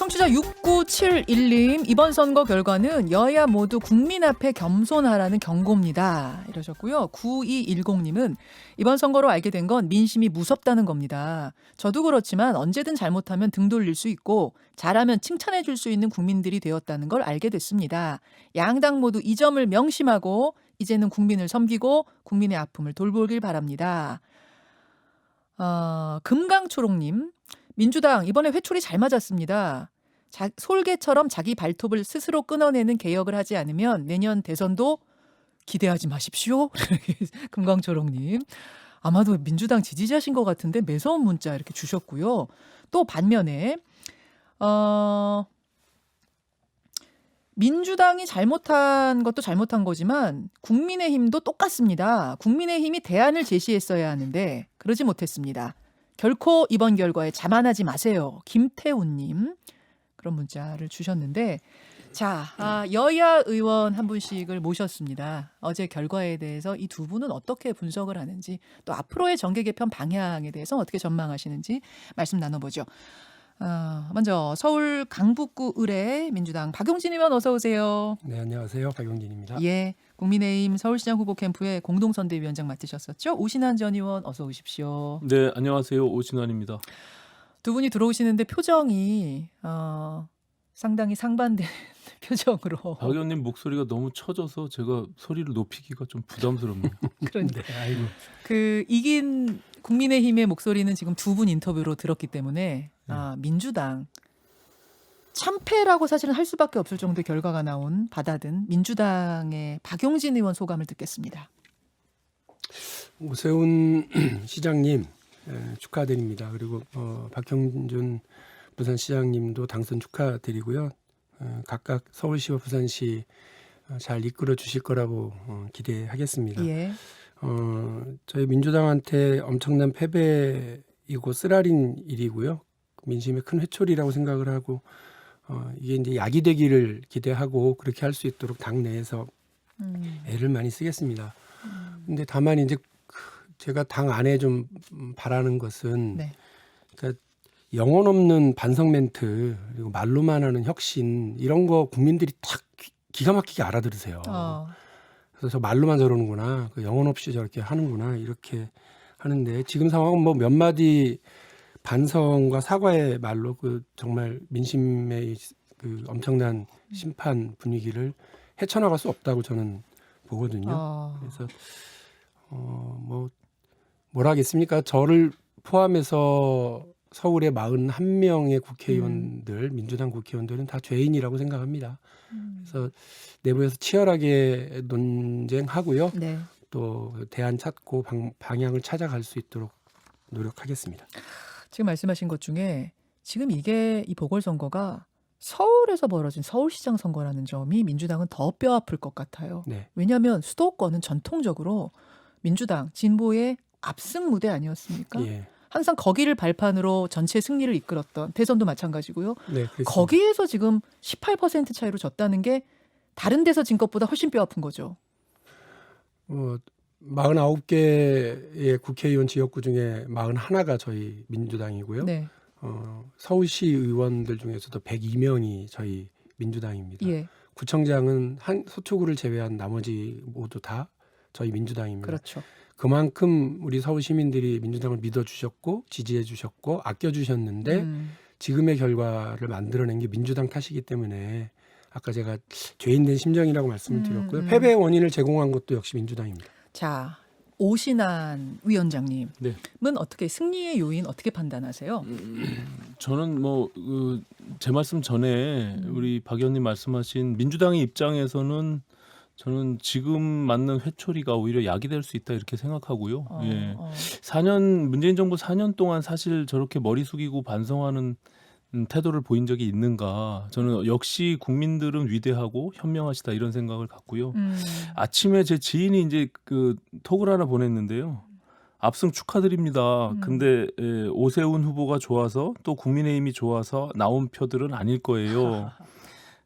청취자 6971님, 이번 선거 결과는 여야 모두 국민 앞에 겸손하라는 경고입니다. 이러셨고요. 9210님은 이번 선거로 알게 된 건 민심이 무섭다는 겁니다. 저도 그렇지만 언제든 잘못하면 등 돌릴 수 있고 잘하면 칭찬해 줄 수 있는 국민들이 되었다는 걸 알게 됐습니다. 양당 모두 이 점을 명심하고 이제는 국민을 섬기고 국민의 아픔을 돌보길 바랍니다. 금강초롱님, 민주당 이번에 회초리 잘 맞았습니다. 솔개처럼 자기 발톱을 스스로 끊어내는 개혁을 하지 않으면 내년 대선도 기대하지 마십시오. 금강초롱님. 아마도 민주당 지지자신 것 같은데 매서운 문자 이렇게 주셨고요. 또 반면에 민주당이 잘못한 것도 잘못한 거지만 국민의힘도 똑같습니다. 국민의힘이 대안을 제시했어야 하는데 그러지 못했습니다. 결코 이번 결과에 자만하지 마세요. 김태훈님 그런 문자를 주셨는데 자 여야 의원 한 분씩을 모셨습니다. 어제 결과에 대해서 이 두 분은 어떻게 분석을 하는지 또 앞으로의 정계 개편 방향에 대해서 어떻게 전망하시는지 말씀 나눠보죠. 먼저 서울 강북구 의뢰 민주당 박용진 의원 어서 오세요. 네, 안녕하세요. 박용진입니다. 예, 국민의힘 서울시장 후보 캠프의 공동선대위원장 맡으셨었죠. 오신환 전 의원 어서 오십시오. 네, 안녕하세요. 오신환입니다. 두 분이 들어오시는데 표정이 상당히 상반된 표정으로. 박 의원님 목소리가 너무 처져서 제가 소리를 높이기가 좀 부담스럽네요. 그런데 네, 아이고. 그 이긴 국민의힘의 목소리는 지금 두 분 인터뷰로 들었기 때문에 민주당 참패라고 사실은 할 수밖에 없을 정도의 결과가 받아든 민주당의 박용진 의원 소감을 듣겠습니다. 오세훈 시장님 축하드립니다. 그리고 박형준 부산시장님도 당선 축하드리고요. 각각 서울시와 부산시 잘 이끌어 주실 거라고 기대하겠습니다. 예. 저희 민주당한테 엄청난 패배이고 쓰라린 일이고요. 민심의 큰 회초리라고 생각을 하고 이게 이제 약이 되기를 기대하고 그렇게 할 수 있도록 당 내에서 애를 많이 쓰겠습니다. 근데 다만 이제 제가 당 안에 좀 바라는 것은 네. 그러니까 영혼 없는 반성 멘트 그리고 말로만 하는 혁신 이런 거 국민들이 딱 기가 막히게 알아들으세요. 그래서 저 말로만 저러는구나, 그 영혼 없이 저렇게 하는구나 이렇게 하는데 지금 상황은 뭐 몇 마디 반성과 사과의 말로 그 정말 민심의 그 엄청난 심판 분위기를 헤쳐나갈 수 없다고 저는 보거든요. 그래서 뭐라 하겠습니까? 저를 포함해서 서울의 41명의 국회의원들, 민주당 국회의원들은 다 죄인이라고 생각합니다. 그래서 내부에서 치열하게 논쟁하고요. 네. 또 대안 찾고 방향을 찾아갈 수 있도록 노력하겠습니다. 지금 말씀하신 것 중에 지금 이 보궐선거가 서울에서 벌어진 서울시장 선거라는 점이 민주당은 더 뼈아플 것 같아요. 네. 왜냐하면 수도권은 전통적으로 민주당 진보의 압승 무대 아니었습니까? 예. 항상 거기를 발판으로 전체 승리를 이끌었던 대선도 마찬가지고요. 네, 그렇습니다. 거기에서 지금 18% 차이로 졌다는 게 다른 데서 진 것보다 훨씬 뼈아픈 거죠. 49개의 국회의원 지역구 중에 41가 저희 민주당이고요. 네. 서울시 의원들 중에서도 102명이 저희 민주당입니다. 예. 구청장은 한 서초구를 제외한 나머지 모두 다 저희 민주당입니다. 그렇죠. 그만큼 우리 서울 시민들이 민주당을 믿어주셨고 지지해주셨고 아껴주셨는데 지금의 결과를 만들어낸 게 민주당 탓이기 때문에 아까 제가 죄인된 심정이라고 말씀을 드렸고요. 패배의 원인을 제공한 것도 역시 민주당입니다. 자, 오신환 위원장님은 네. 어떻게 승리의 요인 어떻게 판단하세요? 저는 제 말씀 전에 우리 박 의원님 말씀하신 민주당의 입장에서는 저는 지금 맞는 회초리가 오히려 약이 될 수 있다 이렇게 생각하고요. 4년 문재인 정부 4년 동안 사실 저렇게 머리 숙이고 반성하는 태도를 보인 적이 있는가? 저는 역시 국민들은 위대하고 현명하시다 이런 생각을 갖고요. 아침에 제 지인이 이제 그 톡을 하나 보냈는데요. 압승 축하드립니다. 근데 오세훈 후보가 좋아서 또 국민의힘이 좋아서 나온 표들은 아닐 거예요.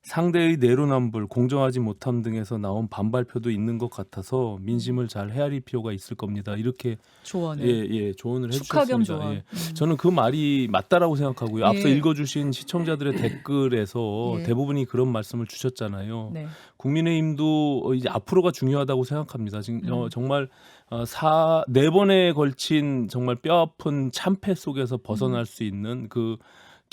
상대의 내로남불, 공정하지 못함 등에서 나온 반발표도 있는 것 같아서 민심을 잘 헤아릴 필요가 있을 겁니다. 이렇게 조언을 조언을 축하 겸 해주셨습니다. 조언. 예. 저는 그 말이 맞다라고 생각하고요. 앞서 예. 읽어주신 시청자들의 댓글에서 예. 대부분이 그런 말씀을 주셨잖아요. 네. 국민의힘도 이제 앞으로가 중요하다고 생각합니다. 지금 정말 4번에 걸친 정말 뼈아픈 참패 속에서 벗어날 수 있는 그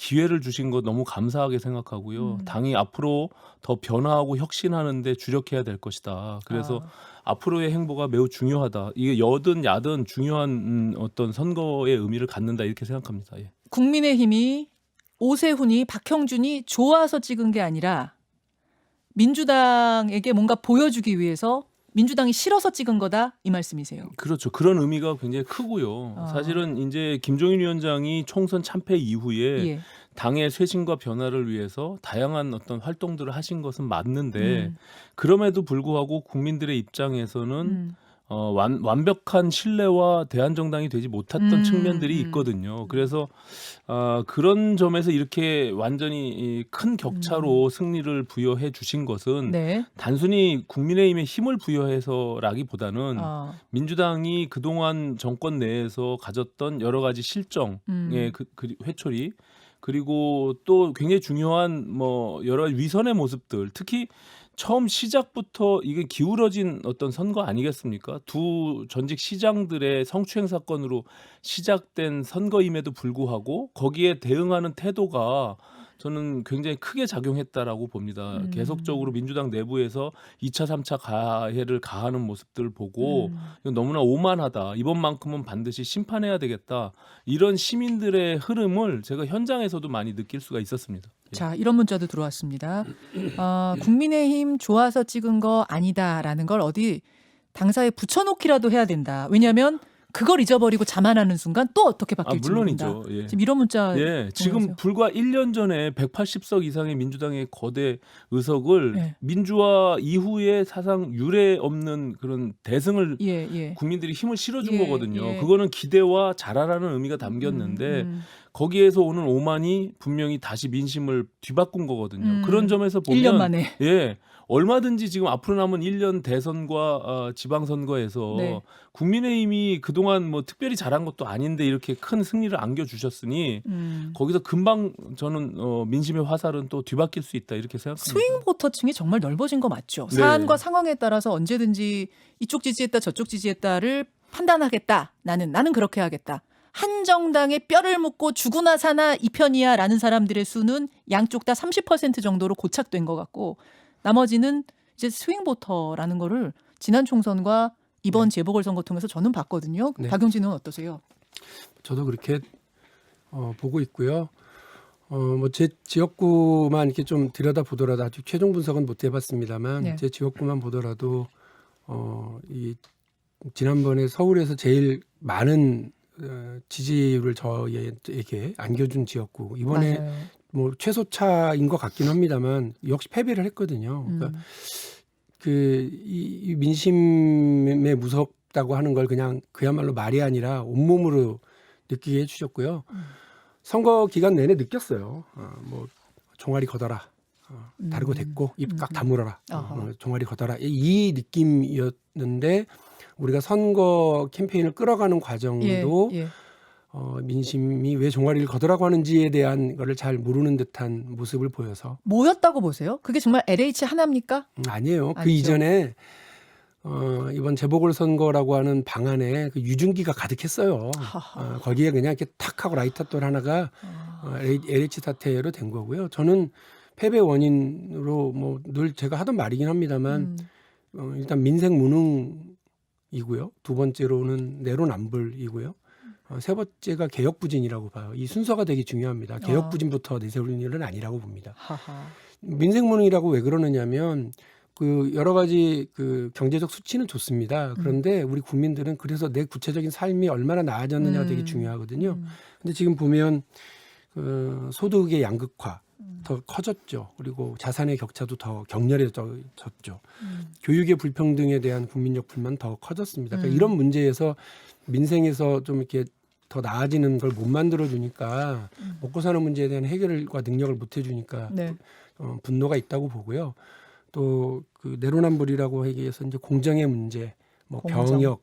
기회를 주신 것 너무 감사하게 생각하고요. 당이 앞으로 더 변화하고 혁신하는 데 주력해야 될 것이다. 그래서 앞으로의 행보가 매우 중요하다. 이게 여든 야든 중요한 어떤 선거의 의미를 갖는다 이렇게 생각합니다. 예. 국민의힘이 오세훈이 박형준이 좋아서 찍은 게 아니라 민주당에게 뭔가 보여주기 위해서 민주당이 싫어서 찍은 거다 이 말씀이세요. 그렇죠. 그런 의미가 굉장히 크고요. 사실은 이제 김종인 위원장이 총선 참패 이후에 예. 당의 쇄신과 변화를 위해서 다양한 어떤 활동들을 하신 것은 맞는데 그럼에도 불구하고 국민들의 입장에서는 완벽한 신뢰와 대한정당이 되지 못했던 측면들이 있거든요. 그래서 그런 점에서 이렇게 완전히 이 큰 격차로 승리를 부여해 주신 것은 네. 단순히 국민의힘에 힘을 부여해서라기보다는 민주당이 그동안 정권 내에서 가졌던 여러 가지 실정의 그 회초리 그리고 또 굉장히 중요한 뭐 여러 위선의 모습들 특히 처음 시작부터 이게 기울어진 어떤 선거 아니겠습니까? 두 전직 시장들의 성추행 사건으로 시작된 선거임에도 불구하고 거기에 대응하는 태도가 저는 굉장히 크게 작용했다라고 봅니다. 계속적으로 민주당 내부에서 2차, 3차 가해를 가하는 모습들을 보고 이건 너무나 오만하다. 이번만큼은 반드시 심판해야 되겠다. 이런 시민들의 흐름을 제가 현장에서도 많이 느낄 수가 있었습니다. 예. 자, 이런 문자도 들어왔습니다. 국민의힘 좋아서 찍은 거 아니다라는 걸 어디 당사에 붙여놓기라도 해야 된다. 왜냐하면 그걸 잊어버리고 자만하는 순간 또 어떻게 바뀔지 모른다. 물론이죠. 예. 지금 이런 문자 예, 지금 불과 1년 전에 180석 이상의 민주당의 거대 의석을 예. 민주화 이후에 사상 유례 없는 그런 대승을 예. 국민들이 힘을 실어준 예, 거거든요. 예. 그거는 기대와 잘하라는 의미가 담겼는데 거기에서 오는 오만이 분명히 다시 민심을 뒤바꾼 거거든요. 그런 점에서 보면 1년 만에. 예. 얼마든지 지금 앞으로 남은 1년 대선과 지방선거에서 네. 국민의힘이 그동안 뭐 특별히 잘한 것도 아닌데 이렇게 큰 승리를 안겨주셨으니 거기서 금방 저는 민심의 화살은 또 뒤바뀔 수 있다 이렇게 생각합니다. 스윙 보터층이 정말 넓어진 거 맞죠? 네. 사안과 상황에 따라서 언제든지 이쪽 지지했다 저쪽 지지했다를 판단하겠다. 나는 그렇게 하겠다. 한 정당에 뼈를 묻고 죽으나 사나 이 편이야 라는 사람들의 수는 양쪽 다 30% 정도로 고착된 것 같고 나머지는 이제 스윙 보터라는 거를 지난 총선과 이번 재보궐선거 통해서 저는 봤거든요. 네. 박용진 의원 어떠세요? 저도 그렇게 보고 있고요. 뭐 제 지역구만 이렇게 좀 들여다 보더라도 아직 최종 분석은 못 해봤습니다만 네. 제 지역구만 보더라도 이 지난번에 서울에서 제일 많은 지지율을 저에게 안겨준 지역구 이번에 맞아요. 뭐 최소차인 것 같긴 합니다만 역시 패배를 했거든요. 그러니까 이 민심에 무섭다고 하는 걸 그냥 그야말로 말이 아니라 온몸으로 느끼게 해주셨고요. 선거 기간 내내 느꼈어요. 뭐 종아리 걷어라, 다르고 됐고 입 꽉 다물어라, 종아리 걷어라 이 느낌이었는데 우리가 선거 캠페인을 끌어가는 과정도 예. 민심이 왜 종아리를 걷으라고 하는지에 대한 거를 잘 모르는 듯한 모습을 보여서 뭐였다고 보세요? 그게 정말 LH 하나입니까? 아니에요. 그 아니죠. 이전에 이번 재보궐선거라고 하는 방안에 그 유증기가 가득했어요. 거기에 그냥 이렇게 탁 하고 라이터돌 하나가 LH 사태로 된 거고요. 저는 패배 원인으로 뭐 늘 제가 하던 말이긴 합니다만 일단 민생 무능이고요. 두 번째로는 내로남불이고요. 세 번째가 개혁부진이라고 봐요. 이 순서가 되게 중요합니다. 개혁부진부터 내세우는 일은 아니라고 봅니다. 민생무능이라고 왜 그러느냐면 그 여러 가지 그 경제적 수치는 좋습니다. 그런데 우리 국민들은 그래서 내 구체적인 삶이 얼마나 나아졌느냐가 되게 중요하거든요. 근데 지금 보면 그 소득의 양극화 더 커졌죠. 그리고 자산의 격차도 더 격렬해졌죠. 교육의 불평등에 대한 국민적 불만 더 커졌습니다. 그러니까 이런 문제에서 민생에서 좀 이렇게 더 나아지는 걸 못 만들어 주니까 먹고 사는 문제에 대한 해결과 능력을 못 해주니까 네. 분노가 있다고 보고요. 또 그 내로남불이라고 하기 위해서 이제 공정의 문제, 뭐 공정. 병역,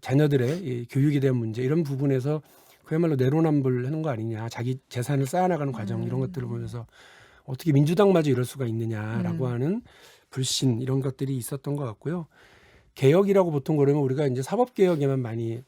자녀들의 이 교육에 대한 문제 이런 부분에서 그야말로 내로남불하는 거 아니냐, 자기 재산을 쌓아나가는 과정 이런 것들을 보면서 어떻게 민주당마저 이럴 수가 있느냐라고 하는 불신 이런 것들이 있었던 것 같고요. 개혁이라고 보통 그러면 우리가 이제 사법개혁에만 많이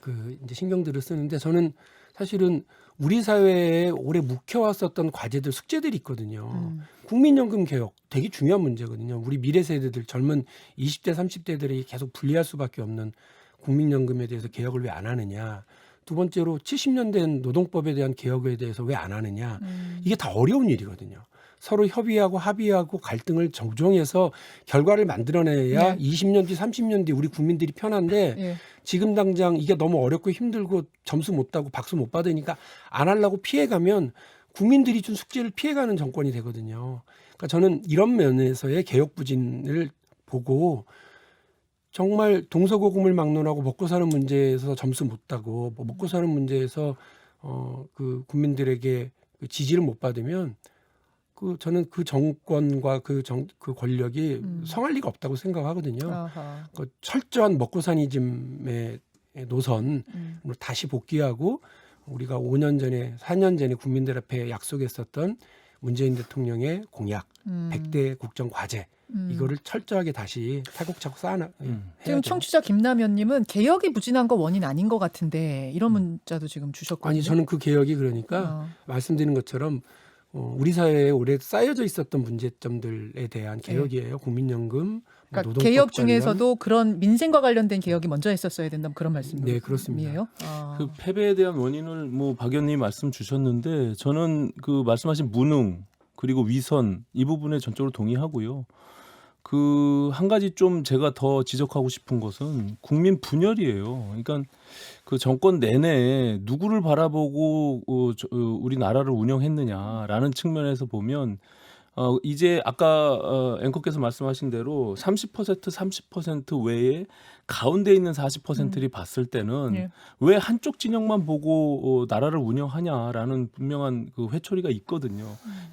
그 이제 신경들을 쓰는데 저는 사실은 우리 사회에 오래 묵혀왔었던 과제들, 숙제들이 있거든요. 국민연금 개혁 되게 중요한 문제거든요. 우리 미래 세대들, 젊은 20대, 30대들이 계속 불리할 수밖에 없는 국민연금에 대해서 개혁을 왜 안 하느냐. 두 번째로 70년 된 노동법에 대한 개혁에 대해서 왜 안 하느냐. 이게 다 어려운 일이거든요. 서로 협의하고 합의하고 갈등을 조정해서 결과를 만들어내야 네. 20년 뒤 30년 뒤 우리 국민들이 편한데 예. 지금 당장 이게 너무 어렵고 힘들고 점수 못 따고 박수 못 받으니까 안 하려고 피해가면 국민들이 준 숙제를 피해가는 정권이 되거든요. 그러니까 저는 이런 면에서의 개혁 부진을 보고 정말 동서고금을 막론하고 먹고 사는 문제에서 점수 못 따고 뭐 먹고 사는 문제에서 그 국민들에게 그 지지를 못 받으면 저는 그 정권과 그 권력이 성할 리가 없다고 생각하거든요. 아하. 그 철저한 먹고사니즘의 노선으로 다시 복귀하고 우리가 5년 전에 4년 전에 국민들 앞에 약속했었던 문재인 대통령의 공약 100대 국정 과제 이거를 철저하게 다시 차곡차곡 쌓아나 지금 청취자 김남현님은 개혁이 부진한 거 원인 아닌 것 같은데 이런 문자도 지금 주셨거든요. 아니 저는 그 개혁이 그러니까 말씀드린 것처럼 우리 사회에 오래 쌓여져 있었던 문제점들에 대한 개혁이에요. 국민연금, 그러니까 노동법 개혁 관련. 중에서도 그런 민생과 관련된 개혁이 먼저 했었어야 된다 그런 말씀이에요. 네, 그렇습니다. 그 패배에 대한 원인을 뭐 박 의원님 말씀 주셨는데 저는 그 말씀하신 무능 그리고 위선 이 부분에 전적으로 동의하고요. 그 한 가지 좀 제가 더 지적하고 싶은 것은 국민 분열이에요. 그러니까 그 정권 내내 누구를 바라보고 우리나라를 운영했느냐라는 측면에서 보면 이제 아까 앵커께서 말씀하신 대로 30% 외에 가운데 있는 40%를 봤을 때는 예. 왜 한쪽 진영만 보고 나라를 운영하냐라는 분명한 그 회초리가 있거든요.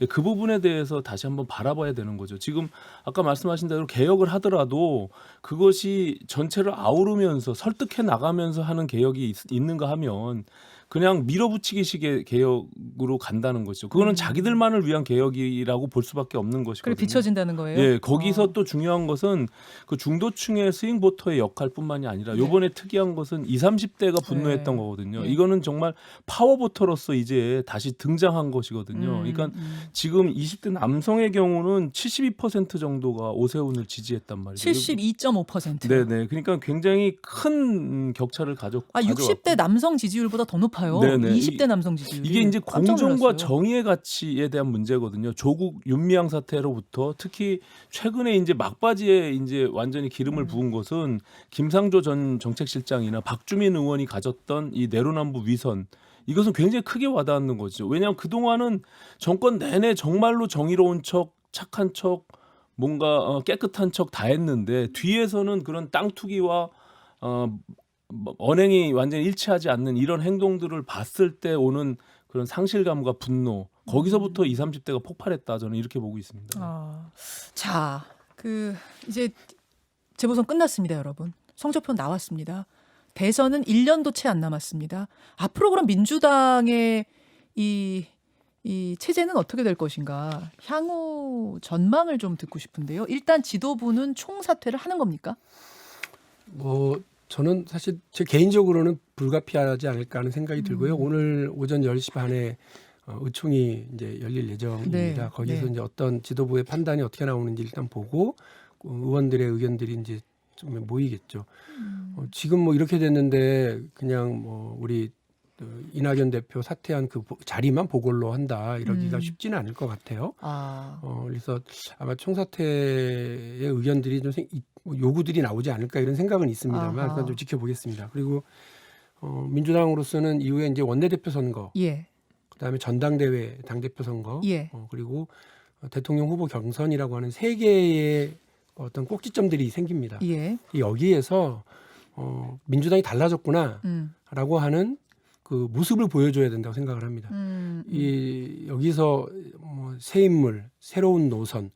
그 부분에 대해서 다시 한번 바라봐야 되는 거죠. 지금 아까 말씀하신 대로 개혁을 하더라도 그것이 전체를 아우르면서 설득해 나가면서 하는 개혁이 있는가 하면 그냥 밀어붙이기식의 개혁으로 간다는 거죠. 그거는 자기들만을 위한 개혁이라고 볼 수밖에 없는 것이거든요. 그래 비춰진다는 거예요. 예, 거기서 또 중요한 것은 그 중도층의 스윙 보터의 역할뿐만이 아니라 요번에 특이한 것은 20, 30대가 분노했던 네. 거거든요. 네. 이거는 정말 파워 보터로서 이제 다시 등장한 것이거든요. 그러니까 지금 20대 남성의 경우는 72% 정도가 오세훈을 지지했단 말이죠. 72.5%. 네네. 그러니까 굉장히 큰 격차를 가졌고. 60대 남성 지지율보다 더 높아요. 네네. 20대 남성 지지율. 이게 이제 깜짝 공정과 놀랐어요. 정의의 가치에 대한 문제거든요. 조국 윤미향 사태로부터 특히 최근에 이제 막바지에 이제 완전히 기름을 부은 것은 김상조 전 정책실장이나 박주민 의원이 가졌던 이 내로남불 위선 이것은 굉장히 크게 와닿는 거죠. 왜냐하면 그 동안은 정권 내내 정말로 정의로운 척, 착한 척, 뭔가 깨끗한 척 다 했는데 뒤에서는 그런 땅 투기와 언행이 완전히 일치하지 않는 이런 행동들을 봤을 때 오는 그런 상실감과 분노 거기서부터 20, 30대가 폭발했다 저는 이렇게 보고 있습니다. 자, 이제 재보선 끝났습니다, 여러분. 성적표 나왔습니다. 대선은 1년도 채 안 남았습니다. 앞으로 그럼 민주당의 이 체제는 어떻게 될 것인가? 향후 전망을 좀 듣고 싶은데요. 일단 지도부는 총사퇴를 하는 겁니까? 저는 사실 제 개인적으로는 불가피하지 않을까 하는 생각이 들고요. 오늘 오전 10시 반에 의총이 이제 열릴 예정입니다. 네, 거기서 네. 이제 어떤 지도부의 판단이 어떻게 나오는지 일단 보고 의원들의 의견들이 이제 좀 모이겠죠. 지금 뭐 이렇게 됐는데 그냥 뭐 우리 이낙연 대표 사퇴한 그 자리만 보궐로 한다 이러기가 쉽지는 않을 것 같아요. 그래서 아마 총사퇴의 의견들이 좀 요구들이 나오지 않을까 이런 생각은 있습니다만 일단 좀 지켜보겠습니다. 그리고 민주당으로서는 이후에 이제 원내대표 선거, 예. 그다음에 전당대회 당대표 선거, 예. 그리고 대통령 후보 경선이라고 하는 세 개의 어떤 꼭지점들이 생깁니다. 예. 여기에서 민주당이 달라졌구나라고 음. 하는 그 모습을 보여줘야 된다고 생각을 합니다. 여기서 뭐 새 인물, 새로운 노선,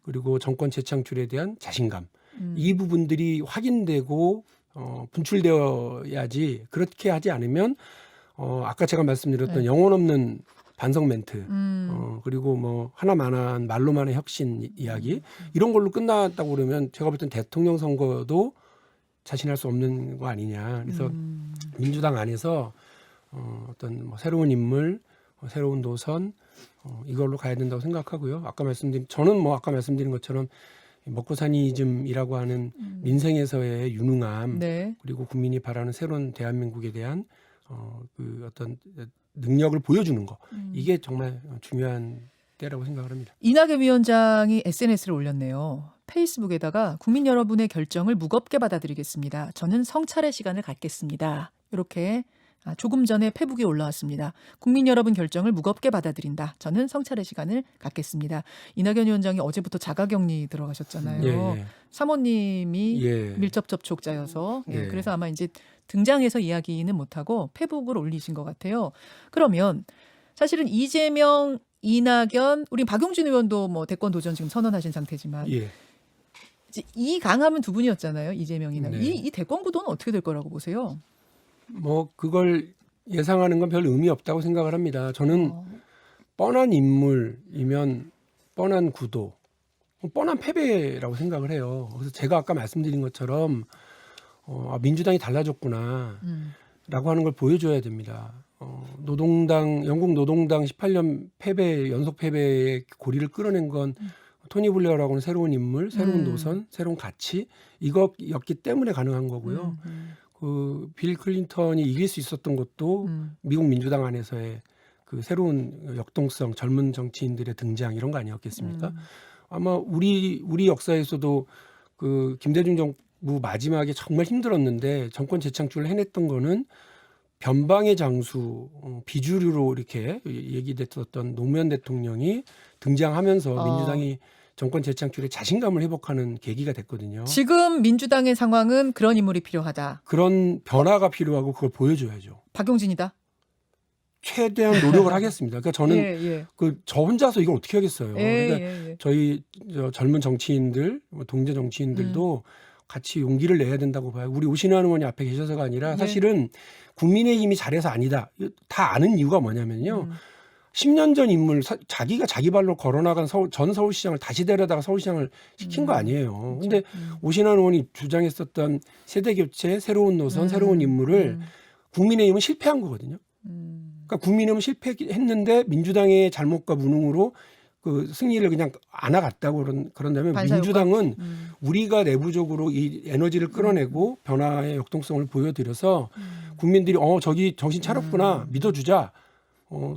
그리고 정권 재창출에 대한 자신감, 이 부분들이 확인되고 분출되어야지. 그렇게 하지 않으면 아까 제가 말씀드렸던 네. 영혼 없는 반성 멘트, 그리고 뭐 하나만한 말로만의 혁신 이야기 이런 걸로 끝났다고 그러면 제가 볼 땐 대통령 선거도 자신할 수 없는 거 아니냐. 그래서 민주당 안에서 어떤 뭐 새로운 인물, 새로운 노선 이걸로 가야 된다고 생각하고요. 저는 뭐 아까 말씀드린 것처럼 먹고사니즘이라고 하는 민생에서의 유능함, 네. 그리고 국민이 바라는 새로운 대한민국에 대한 그 어떤 능력을 보여주는 거, 이게 정말 중요한 때라고 생각을 합니다. 이낙연 위원장이 SNS를 올렸네요. 페이스북에다가 국민 여러분의 결정을 무겁게 받아들이겠습니다. 저는 성찰의 시간을 갖겠습니다. 이렇게 조금 전에 페북이 올라왔습니다. 국민 여러분 결정을 무겁게 받아들인다. 저는 성찰의 시간을 갖겠습니다. 이낙연 위원장이 어제부터 자가격리 들어가셨잖아요. 예. 사모님이 예. 밀접 접촉자여서 예. 그래서 아마 이제 등장해서 이야기는 못하고 페북을 올리신 것 같아요. 그러면 사실은 이재명, 이낙연, 우리 박용진 의원도 뭐 대권 도전 지금 선언하신 상태지만 예. 이제 이 강함은 두 분이었잖아요. 이재명, 이낙연. 네. 이 대권 구도는 어떻게 될 거라고 보세요? 뭐 그걸 예상하는 건 별 의미 없다고 생각을 합니다. 저는 뻔한 인물이면 뻔한 구도, 뻔한 패배라고 생각을 해요. 그래서 제가 아까 말씀드린 것처럼 민주당이 달라졌구나 라고 하는 걸 보여줘야 됩니다. 영국 노동당 18년 연속 패배의 고리를 끌어낸 건 토니 블레어라고 하는 새로운 인물, 새로운 노선, 새로운 가치 이거였기 때문에 가능한 거고요. 그 빌 클린턴이 이길 수 있었던 것도 미국 민주당 안에서의 그 새로운 역동성, 젊은 정치인들의 등장 이런 거 아니었겠습니까? 아마 우리 역사에서도 그 김대중 정부 마지막에 정말 힘들었는데 정권 재창출을 해냈던 거는 변방의 장수, 비주류로 이렇게 얘기됐었던 노무현 대통령이 등장하면서 민주당이 정권 재창출에 자신감을 회복하는 계기가 됐거든요. 지금 민주당의 상황은 그런 인물이 필요하다. 그런 변화가 필요하고 그걸 보여줘야죠. 박용진이다. 최대한 노력을 하겠습니다. 그러니까 저는 예. 저 혼자서 이걸 어떻게 하겠어요. 예, 그러니까 예. 저희 젊은 정치인들, 동료 정치인들도 같이 용기를 내야 된다고 봐요. 우리 오신환 의원이 앞에 계셔서가 아니라 사실은 국민의힘이 잘해서 아니다. 다 아는 이유가 뭐냐면요. 10년 전 인물, 자기가 자기 발로 걸어나간 전 서울시장을 다시 데려다가 서울시장을 시킨 거 아니에요. 근데 오신환 의원이 주장했었던 세대교체, 새로운 노선, 새로운 인물을 국민의힘은 실패한 거거든요. 그러니까 국민의힘은 실패했는데 민주당의 잘못과 무능으로 그 승리를 그냥 안아갔다고 그런다면 반사효과? 민주당은 우리가 내부적으로 이 에너지를 끌어내고 변화의 역동성을 보여드려서 국민들이 저기 정신 차렸구나 믿어주자.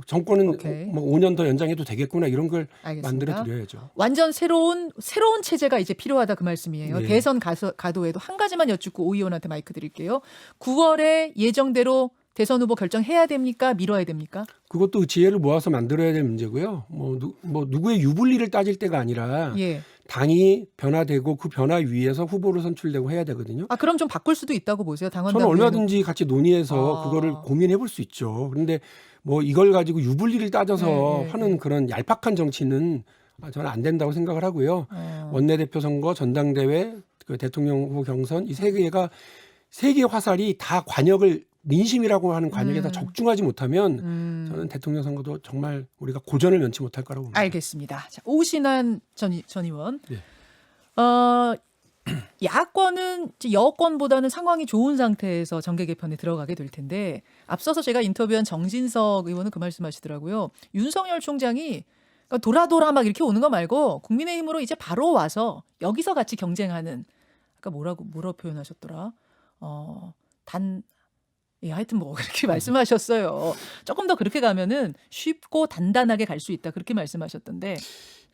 정권은 오케이. 뭐 5년 더 연장해도 되겠구나 이런 걸 알겠습니다. 만들어 드려야죠. 완전 새로운 체제가 이제 필요하다 그 말씀이에요. 네. 대선 가도에도 한 가지만 여쭙고 오 의원한테 마이크 드릴게요. 9월에 예정대로 대선 후보 결정해야 됩니까? 미뤄야 됩니까? 그것도 지혜를 모아서 만들어야 될 문제고요. 뭐 누구의 유불리를 따질 때가 아니라 예. 당이 변화되고 그 변화 위에서 후보로 선출되고 해야 되거든요. 그럼 좀 바꿀 수도 있다고 보세요. 당원당 저는 얼마든지 같이 논의해서 그거를 고민해 볼 수 있죠. 그런데 뭐 이걸 가지고 유불리를 따져서 하는 그런 얄팍한 정치는 저는 안 된다고 생각을 하고요. 원내대표 선거, 전당대회, 그 대통령 후보 경선 이 세 개의 화살이 다 민심이라고 하는 관역에다 적중하지 못하면 저는 대통령 선거도 정말 우리가 고전을 면치 못할 거라고 봅니다. 알겠습니다. 자, 오신환 전 의원. 네. 야권은 여권보다는 상황이 좋은 상태에서 정계 개편에 들어가게 될 텐데 앞서서 제가 인터뷰한 정진석 의원은 그 말씀하시더라고요. 윤석열 총장이 돌아 막 이렇게 오는 거 말고 국민의힘으로 이제 바로 와서 여기서 같이 경쟁하는 아까 뭐라고 표현하셨더라? 하여튼 뭐 그렇게 말씀하셨어요. 조금 더 그렇게 가면은 쉽고 단단하게 갈 수 있다 그렇게 말씀하셨던데.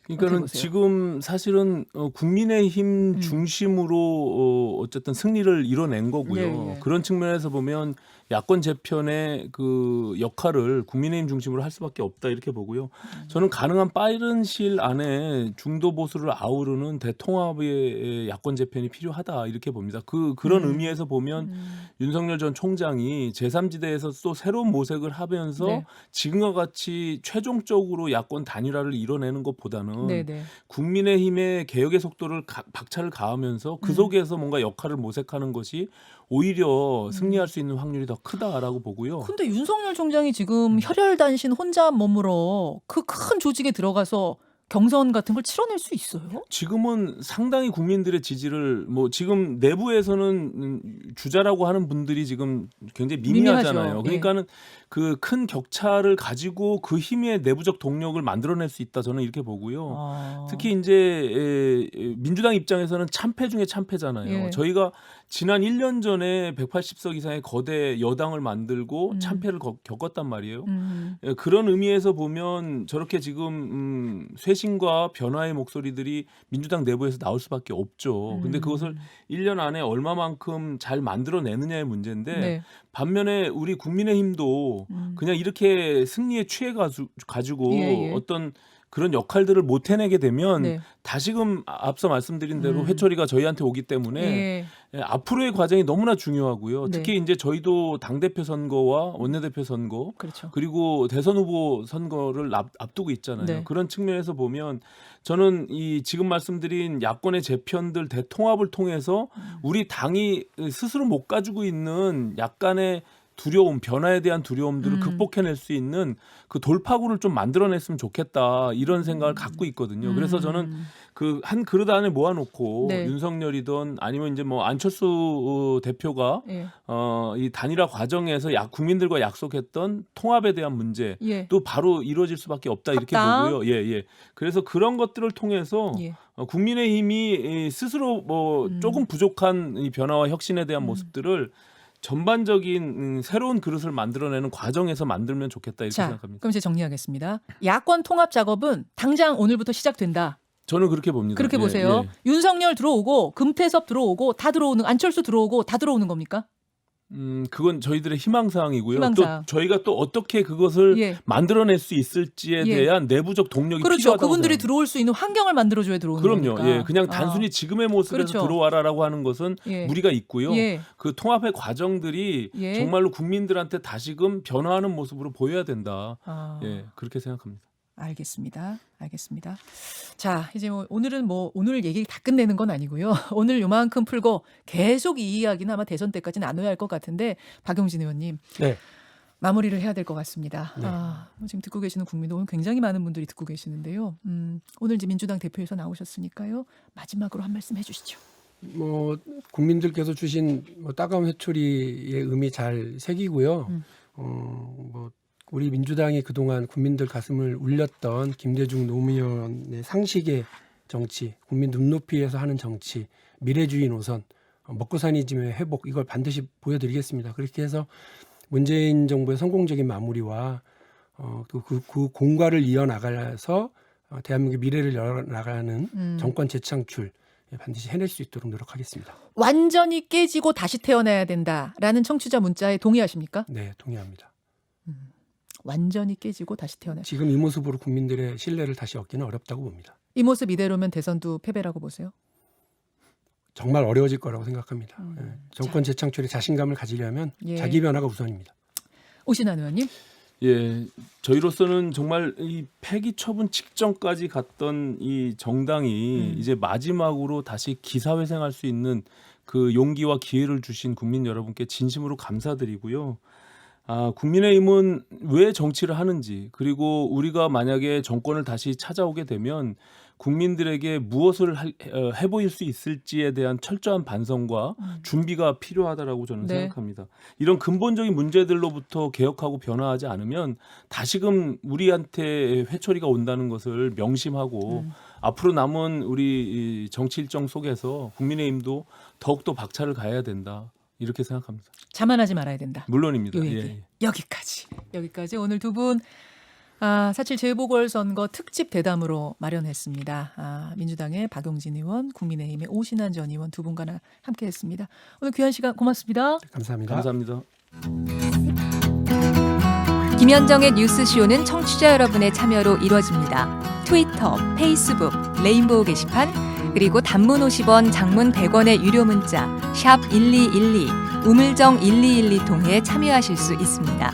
그러니까는 지금 사실은 국민의힘 중심으로 어쨌든 승리를 이뤄낸 거고요. 네. 그런 측면에서 보면 야권 재편의 그 역할을 국민의힘 중심으로 할 수밖에 없다 이렇게 보고요. 저는 가능한 빠른 시일 안에 중도 보수를 아우르는 대통합의 야권 재편이 필요하다 이렇게 봅니다. 그런 의미에서 보면 윤석열 전 총장이 제3지대에서 또 새로운 모색을 하면서 네. 지금과 같이 최종적으로 야권 단일화를 이뤄내는 것보다는 네네. 국민의힘의 개혁의 속도를 박차를 가하면서 그 속에서 뭔가 역할을 모색하는 것이 오히려 승리할 수 있는 확률이 더 크다라고 보고요. 근데 윤석열 총장이 지금 혈혈단신 혼자 머물러 그 큰 조직에 들어가서 경선 같은 걸 치러낼 수 있어요? 지금은 상당히 국민들의 지지를 뭐 지금 내부에서는 주자라고 하는 분들이 지금 굉장히 미미하잖아요. 미미하죠. 그러니까는 그 큰 격차를 가지고 그 힘의 내부적 동력을 만들어낼 수 있다 저는 이렇게 보고요. 특히 이제 민주당 입장에서는 참패 중에 참패잖아요. 예. 저희가 지난 1년 전에 180석 이상의 거대 여당을 만들고 참패를 겪었단 말이에요. 예, 그런 의미에서 보면 저렇게 지금 쇄신과 변화의 목소리들이 민주당 내부에서 나올 수밖에 없죠. 근데 그것을 1년 안에 얼마만큼 잘 만들어내느냐의 문제인데 네. 반면에 우리 국민의힘도 그냥 이렇게 승리에 취해 가지고 예, 예. 어떤 그런 역할들을 못 해내게 되면 네. 다시금 앞서 말씀드린 대로 회초리가 저희한테 오기 때문에 예. 앞으로의 과정이 너무나 중요하고요. 네. 특히 이제 저희도 당대표 선거와 원내대표 선거 그렇죠. 그리고 대선 후보 선거를 앞두고 있잖아요. 네. 그런 측면에서 보면 저는 이 지금 말씀드린 야권의 재편들 대통합을 통해서 우리 당이 스스로 못 가지고 있는 약간의 두려움, 변화에 대한 두려움들을 극복해낼 수 있는 그 돌파구를 좀 만들어냈으면 좋겠다 이런 생각을 갖고 있거든요. 그래서 저는 그 한 그릇 안에 모아놓고 네. 윤석열이든 아니면 이제 뭐 안철수 대표가 예. 이 단일화 과정에서 국민들과 약속했던 통합에 대한 문제 예. 또 바로 이루어질 수밖에 없다 이렇게 합당. 보고요. 예. 그래서 그런 것들을 통해서 예. 국민의힘이 스스로 뭐 조금 부족한 이 변화와 혁신에 대한 모습들을 전반적인 새로운 그릇을 만들어내는 과정에서 만들면 좋겠다 이렇게 자, 생각합니다. 그럼 이제 정리하겠습니다. 야권 통합 작업은 당장 오늘부터 시작된다. 저는 그렇게 봅니다. 그렇게 예, 보세요. 예. 윤석열 들어오고 금태섭 들어오고 다 들어오는 안철수 들어오고 다 들어오는 겁니까? 그건 저희들의 희망사항이고요. 희망사항. 또 저희가 또 어떻게 그것을 예. 만들어낼 수 있을지에 예. 대한 내부적 동력이 그렇죠. 필요하다고 그분들이 생각합니다. 들어올 수 있는 환경을 만들어줘야 들어오는 그럼요. 거니까. 예, 그냥 단순히 지금의 모습에서 그렇죠. 들어와라라고 하는 것은 예. 무리가 있고요. 예. 그 통합의 과정들이 예. 정말로 국민들한테 다시금 변화하는 모습으로 보여야 된다. 아. 예, 그렇게 생각합니다. 알겠습니다. 자, 이제 오늘은 오늘 얘기 다 끝내는 건 아니고요. 오늘 요만큼 풀고 계속 이 이야기는 아마 대선 때까지 나눠야 할 것 같은데 박용진 의원님 네. 마무리를 해야 될 것 같습니다. 네. 지금 듣고 계시는 국민도 오늘 굉장히 많은 분들이 듣고 계시는데요. 오늘 이제 민주당 대표에서 나오셨으니까요. 마지막으로 한 말씀 해주시죠. 뭐 국민들께서 주신 따가운 회초리의 의미 잘 새기고요. 뭐 우리 민주당이 그동안 국민들 가슴을 울렸던 김대중 노무현의 상식의 정치, 국민 눈높이에서 하는 정치, 미래주의 노선, 먹고사니즘의 회복 이걸 반드시 보여드리겠습니다. 그렇게 해서 문재인 정부의 성공적인 마무리와 그 공과를 이어나가서 대한민국의 미래를 열어나가는 정권 재창출 반드시 해낼 수 있도록 노력하겠습니다. 완전히 깨지고 다시 태어나야 된다라는 청취자 문자에 동의하십니까? 네, 동의합니다. 완전히 깨지고 다시 태어나야 지금 이 모습으로 국민들의 신뢰를 다시 얻기는 어렵다고 봅니다. 이 모습 이대로면 대선도 패배라고 보세요? 정말 어려워질 거라고 생각합니다. 정권 재창출에 자신감을 가지려면 예. 자기 변화가 우선입니다. 오신환 의원님. 예, 저희로서는 정말 이 폐기 처분 직전까지 갔던 이 정당이 이제 마지막으로 다시 기사회생할 수 있는 그 용기와 기회를 주신 국민 여러분께 진심으로 감사드리고요. 국민의힘은 왜 정치를 하는지 그리고 우리가 만약에 정권을 다시 찾아오게 되면 국민들에게 무엇을 해보일 수 있을지에 대한 철저한 반성과 준비가 필요하다라고 저는 네. 생각합니다. 이런 근본적인 문제들로부터 개혁하고 변화하지 않으면 다시금 우리한테 회초리가 온다는 것을 명심하고 앞으로 남은 우리 정치 일정 속에서 국민의힘도 더욱더 박차를 가해야 된다. 이렇게 생각합니다. 자만하지 말아야 된다. 물론입니다. 요 얘기. 여기까지 오늘 두 분 4.7 재보궐선거 특집 대담으로 마련했습니다. 민주당의 박용진 의원, 국민의힘의 오신환 전 의원 두 분과 함께했습니다. 오늘 귀한 시간 고맙습니다. 감사합니다. 감사합니다. 김현정의 뉴스쇼는 청취자 여러분의 참여로 이루어집니다. 트위터, 페이스북, 레인보우 게시판, 그리고 단문 50원, 장문 100원의 유료 문자 샵 1212, 우물정 1212 통해 참여하실 수 있습니다.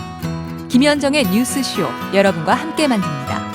김현정의 뉴스쇼, 여러분과 함께 만듭니다.